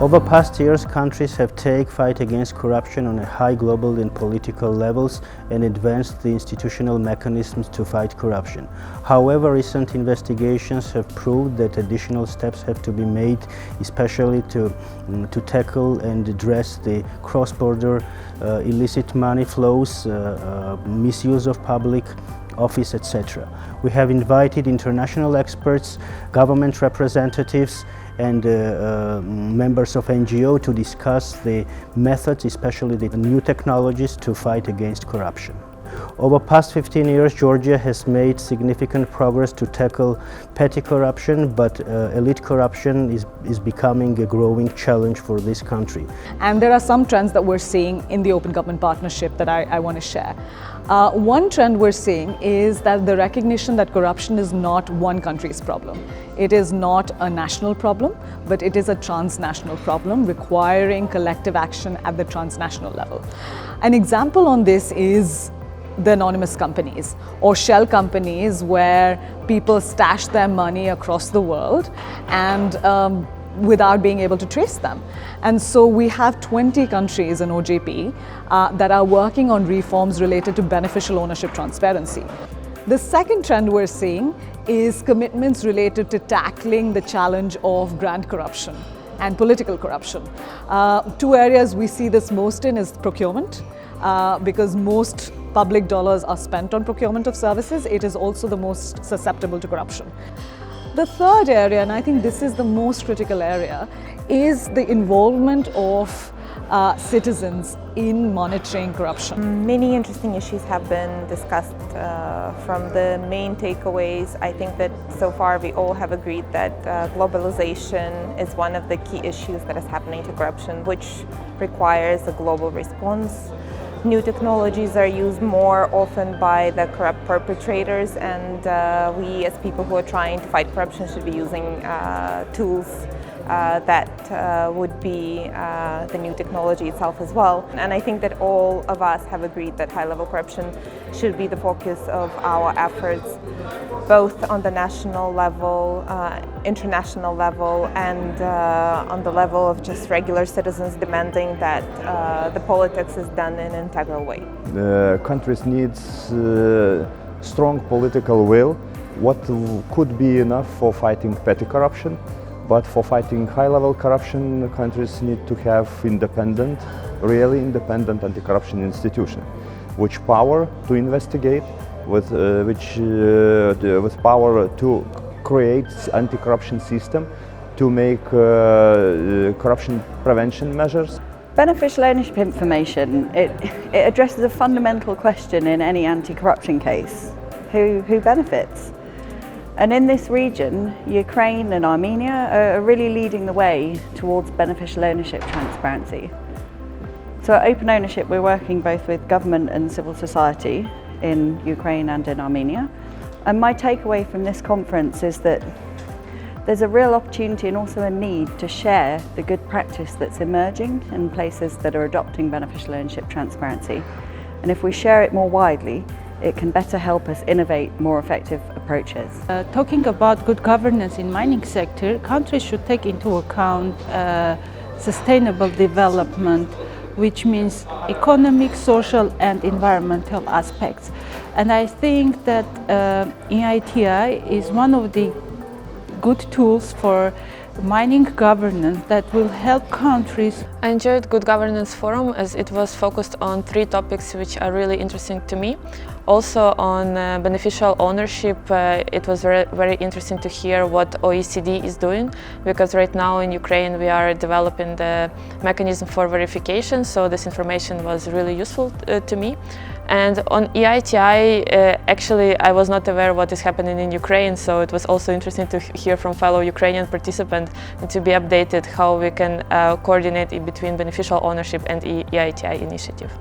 Over past years, countries have taken fight against corruption on a high global and political levels and advanced the institutional mechanisms to fight corruption. However, recent investigations have proved that additional steps have to be made, especially to tackle and address the cross-border illicit money flows, misuse of public office, etc. We have invited international experts, government representatives, and members of NGO to discuss the methods, especially the new technologies to fight against corruption. Over past 15 years, Georgia has made significant progress to tackle petty corruption, but elite corruption is becoming a growing challenge for this country. And there are some trends that we're seeing in the Open Government Partnership that I want to share. One trend we're seeing is that the recognition that corruption is not one country's problem. It is not a national problem, but it is a transnational problem requiring collective action at the transnational level. An example on this is the anonymous companies or shell companies where people stash their money across the world and without being able to trace them. And so we have 20 countries in OGP that are working on reforms related to beneficial ownership transparency. The second trend we're seeing is commitments related to tackling the challenge of grant corruption and political corruption. Two areas we see this most in is procurement, because most public dollars are spent on procurement of services. It is also the most susceptible to corruption. The third area, and I think this is the most critical area, is the involvement of citizens in monitoring corruption. Many interesting issues have been discussed. From the main takeaways, I think that so far we all have agreed that globalization is one of the key issues that is happening to corruption, which requires a global response. New technologies are used more often by the corrupt perpetrators, and we as people who are trying to fight corruption should be using tools that would be the new technology itself as well. And I think that all of us have agreed that high-level corruption should be the focus of our efforts, both on the national level, international level, and on the level of just regular citizens demanding that the politics is done in an integral way. Countries need strong political will. What could be enough for fighting petty corruption? But for fighting high-level corruption, countries need to have independent, really independent anti-corruption institution, which power to investigate, with power to create anti-corruption system, to make corruption prevention measures. Beneficial ownership information, it addresses a fundamental question in any anti-corruption case: who benefits? And in this region, Ukraine and Armenia are really leading the way towards beneficial ownership transparency. So at Open Ownership, we're working both with government and civil society in Ukraine and in Armenia. And my takeaway from this conference is that there's a real opportunity and also a need to share the good practice that's emerging in places that are adopting beneficial ownership transparency. And if we share it more widely, it can better help us innovate more effective approaches. Talking about good governance in mining sector, countries should take into account sustainable development, which means economic, social and environmental aspects. And I think that EITI is one of the good tools for mining governance that will help countries. I enjoyed Good Governance Forum as it was focused on 3 topics which are really interesting to me. Also on beneficial ownership, it was very interesting to hear what OECD is doing, because right now in Ukraine we are developing the mechanism for verification, so this information was really useful to me. And on EITI, actually I was not aware what is happening in Ukraine, so it was also interesting to hear from fellow Ukrainian participants and to be updated how we can coordinate in between beneficial ownership and EITI initiative.